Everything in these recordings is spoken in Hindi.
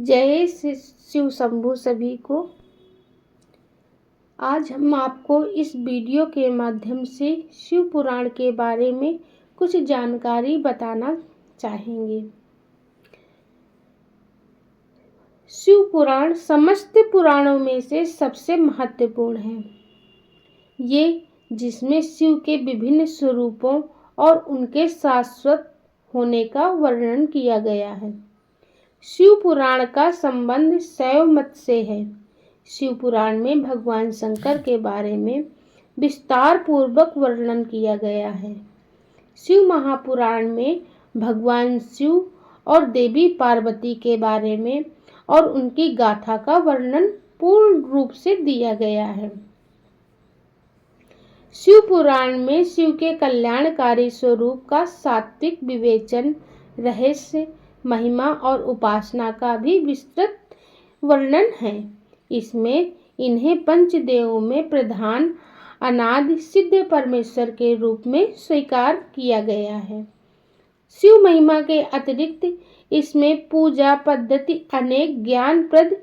जय शिव शंभू सभी को। आज हम आपको इस वीडियो के माध्यम से शिव पुराण के बारे में कुछ जानकारी बताना चाहेंगे। शिव पुराण समस्त पुराणों में से सबसे महत्वपूर्ण है। ये जिसमें शिव के विभिन्न स्वरूपों और उनके शाश्वत होने का वर्णन किया गया है। शिव पुराण का संबंध शैव मत से है। शिव पुराण में भगवान शंकर के बारे में विस्तार पूर्वक वर्णन किया गया है। शिव महापुराण में भगवान शिव और देवी पार्वती के बारे में और उनकी गाथा का वर्णन पूर्ण रूप से दिया गया है। शिव पुराण में शिव के कल्याणकारी स्वरूप का सात्विक विवेचन, रहस्य, महिमा और उपासना का भी विस्तृत वर्णन है। इसमें इन्हें पंचदेवों में प्रधान अनादि सिद्ध परमेश्वर के रूप में स्वीकार किया गया है। शिव महिमा के अतिरिक्त इसमें पूजा पद्धति, अनेक ज्ञानप्रद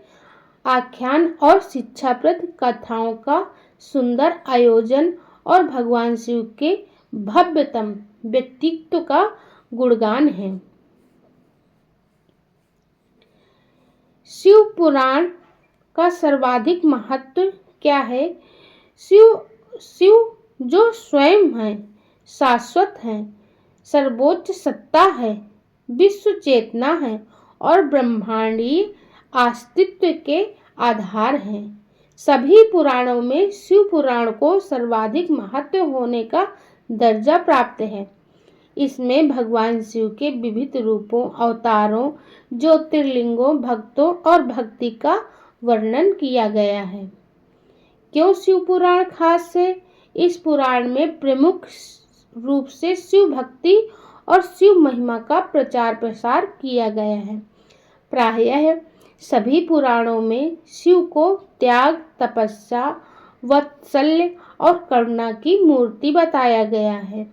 आख्यान और शिक्षाप्रद कथाओं का सुंदर आयोजन और भगवान शिव के भव्यतम व्यक्तित्व का गुणगान है। शिव पुराण का सर्वाधिक महत्व क्या है? शिव जो स्वयं है, शाश्वत है, सर्वोच्च सत्ता है, विश्व चेतना है और ब्रह्मांडीय अस्तित्व के आधार हैं। सभी पुराणों में शिव पुराण को सर्वाधिक महत्व होने का दर्जा प्राप्त है। इसमें भगवान शिव के विविध रूपों, अवतारों, ज्योतिर्लिंगों, भक्तों और भक्ति का वर्णन किया गया है। क्यों शिव पुराण खास है? इस पुराण में प्रमुख रूप से शिव भक्ति और शिव महिमा का प्रचार प्रसार किया गया है। प्रायः सभी पुराणों में शिव को त्याग, तपस्या, वात्सल्य और करुणा की मूर्ति बताया गया है,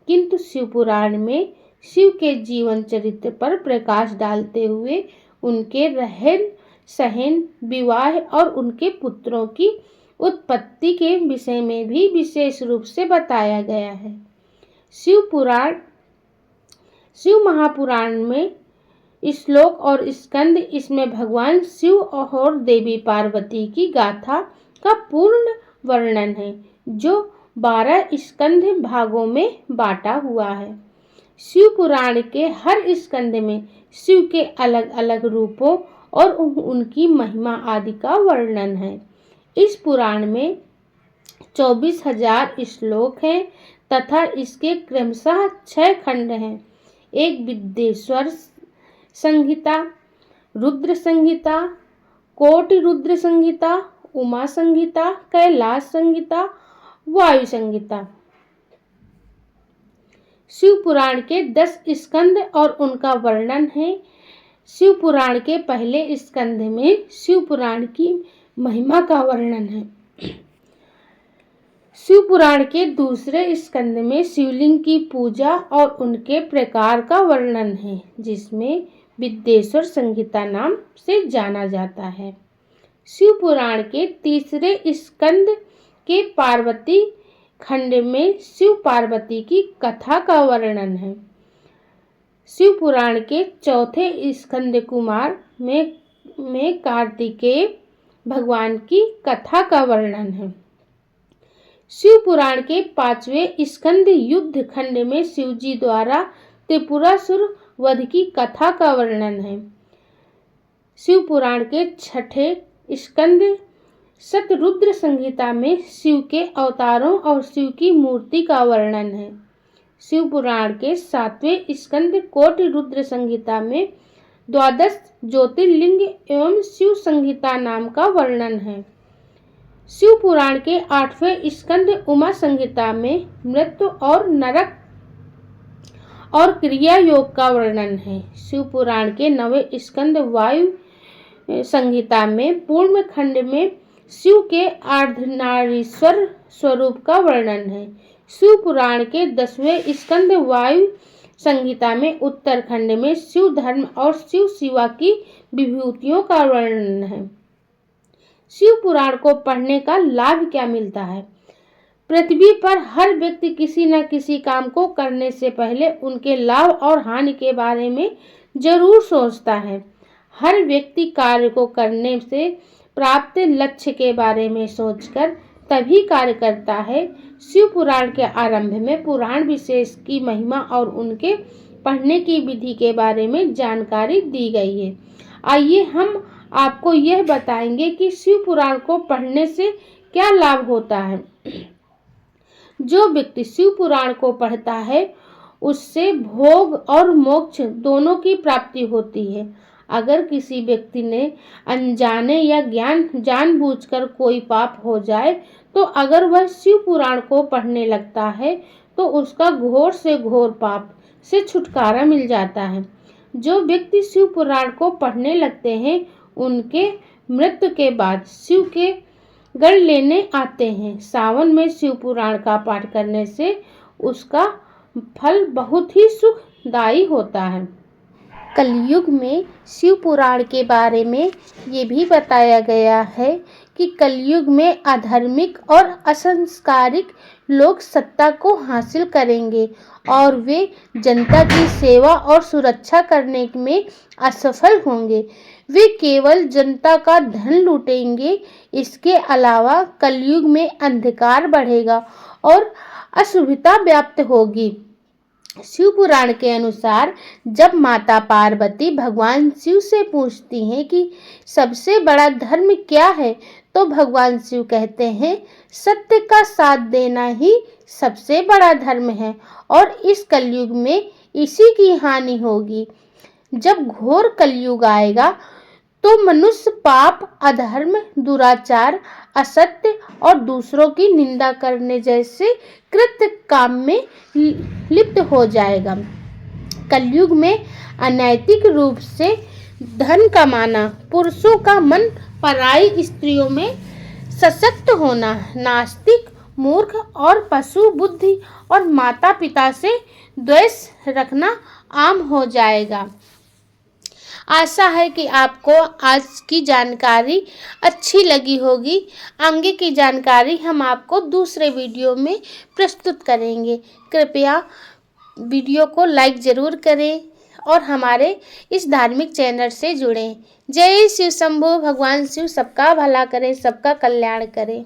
किंतु शिव पुराण में शिव के जीवन चरित्र पर प्रकाश डालते हुए उनके रहन सहन, विवाह और उनके पुत्रों की उत्पत्ति के विषय में भी विशेष रूप से बताया गया है। शिव महापुराण में श्लोक और स्कंद, इसमें भगवान शिव और देवी पार्वती की गाथा का पूर्ण वर्णन है, जो 12 स्कंद भागों में बांटा हुआ है। शिव पुराण के हर स्कंद में शिव के अलग अलग रूपों और उनकी महिमा आदि का वर्णन है। इस पुराण में 24,000 श्लोक हैं तथा इसके क्रमशः 6 खंड हैं। एक विद्येश्वर संहिता, रुद्र संहिता, कोटि रुद्र संहिता, उमा संहिता, कैलाश संहिता, वायु संहिता। शिव पुराण के 10 स्कंद और उनका वर्णन है। शिव पुराण के पहले स्कंद में शिव पुराण की महिमा का वर्णन है। शिव पुराण के दूसरे स्कंद में शिवलिंग की पूजा और उनके प्रकार का वर्णन है, जिसमें विद्येश्वर संहिता नाम से जाना जाता है। शिव पुराण के तीसरे स्कंद के पार्वती खंड में शिव पार्वती की कथा का वर्णन है। शिव पुराण के चौथे स्कंद कुमार में कार्तिकेय भगवान की कथा का वर्णन है। शिव पुराण के 5वें स्कंद युद्ध खंड में शिवजी द्वारा त्रिपुरासुर वध की कथा का वर्णन है। शिव पुराण के 6ठे स्कंद शतरुद्र संहिता में शिव के अवतारों और शिव की मूर्ति का वर्णन है। शिव पुराण के 7वें स्कंद कोटि रुद्र संहिता में 12 ज्योतिर्लिंग एवं शिव संहिता नाम का वर्णन है। शिव पुराण के 8वें स्कंद उमा संहिता में मृत्यु और नरक और क्रिया योग का वर्णन है। शिव पुराण के 9वें स्कंद वायु संहिता में पूर्ण खंड में शिव के अर्धनारीश्वर स्वरूप का वर्णन है। शिव पुराण के 10वें स्कंद वायु संहिता में उत्तरखंड में शिव धर्म और शिव सेवा की विभूतियों का वर्णन है। शिव पुराण को पढ़ने का लाभ क्या मिलता है? पृथ्वी पर हर व्यक्ति किसी न किसी काम को करने से पहले उनके लाभ और हानि के बारे में जरूर सोचता है। हर व्यक्ति कार्य को करने से प्राप्त लक्ष्य के बारे में सोचकर तभी कार्य करता है। शिव पुराण के आरंभ में पुराण विशेष की महिमा और उनके पढ़ने की विधि के बारे में जानकारी दी गई है। आइए हम आपको यह बताएंगे कि शिव पुराण को पढ़ने से क्या लाभ होता है। जो व्यक्ति शिव पुराण को पढ़ता है उससे भोग और मोक्ष दोनों की प्राप्ति होती है। अगर किसी व्यक्ति ने अनजाने या जानबूझकर कोई पाप हो जाए तो अगर वह शिव पुराण को पढ़ने लगता है तो उसका घोर से घोर पाप से छुटकारा मिल जाता है। जो व्यक्ति शिव पुराण को पढ़ने लगते हैं उनके मृत्यु के बाद शिव के गण लेने आते हैं। सावन में शिव पुराण का पाठ करने से उसका फल बहुत ही सुखदायी होता है। कलयुग में शिव पुराण के बारे में ये भी बताया गया है कि कलयुग में अधार्मिक और असंस्कारिक लोग सत्ता को हासिल करेंगे और वे जनता की सेवा और सुरक्षा करने में असफल होंगे। वे केवल जनता का धन लूटेंगे। इसके अलावा कलयुग में अंधकार बढ़ेगा और अशुभता व्याप्त होगी। शिव पुराण के अनुसार जब माता पार्वती भगवान शिव से पूछती हैं कि सबसे बड़ा धर्म क्या है तो भगवान शिव कहते हैं सत्य का साथ देना ही सबसे बड़ा धर्म है और इस कलयुग में इसी की हानि होगी। जब घोर कलयुग आएगा तो मनुष्य पाप, अधर्म, दुराचार, असत्य और दूसरों की निंदा करने जैसे कृत्य काम में लिप्त हो जाएगा। कलयुग में अनैतिक रूप से धन कमाना, पुरुषों का मन पराई स्त्रियों में सशक्त होना, नास्तिक, मूर्ख और पशु बुद्धि और माता पिता से द्वेष रखना आम हो जाएगा। आशा है कि आपको आज की जानकारी अच्छी लगी होगी। आगे की जानकारी हम आपको दूसरे वीडियो में प्रस्तुत करेंगे। कृपया वीडियो को लाइक ज़रूर करें और हमारे इस धार्मिक चैनल से जुड़ें। जय शिव शंभो। भगवान शिव सबका भला करें, सबका कल्याण करें।